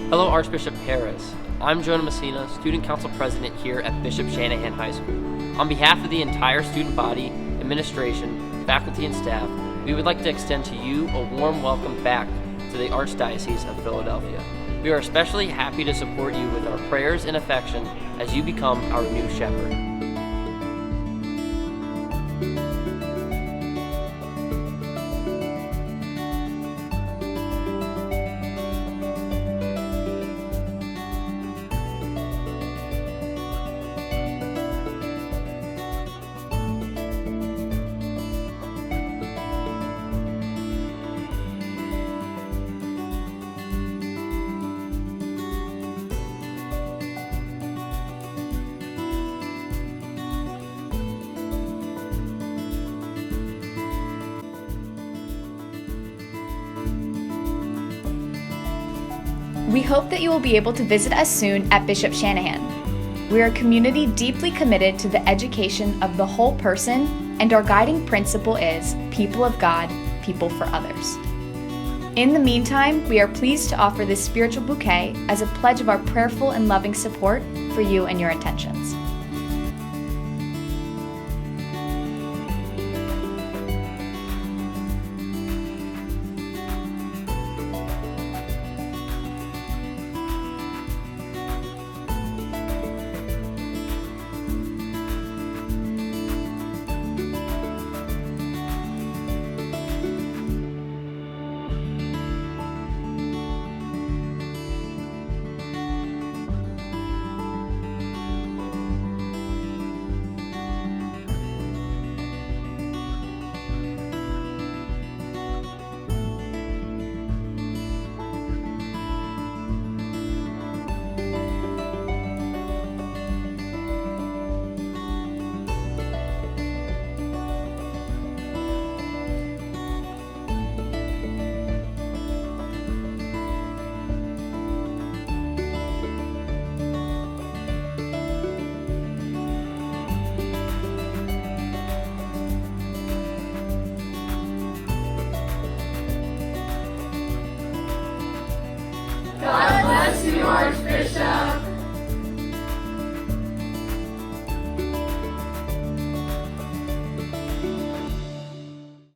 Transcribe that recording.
Hello, Archbishop Perez. I'm Jonah Messina, Student Council President here at Bishop Shanahan High School. On behalf of the entire student body, administration, faculty, and staff, we would like to extend to you a warm welcome back to the Archdiocese of Philadelphia. We are especially happy to support you with our prayers and affection as you become our new shepherd. We hope that you will be able to visit us soon at Bishop Shanahan. We are a community deeply committed to the education of the whole person, and our guiding principle is people of God, people for others. In the meantime, we are pleased to offer this spiritual bouquet as a pledge of our prayerful and loving support for you and your intentions. God bless you, Archbishop.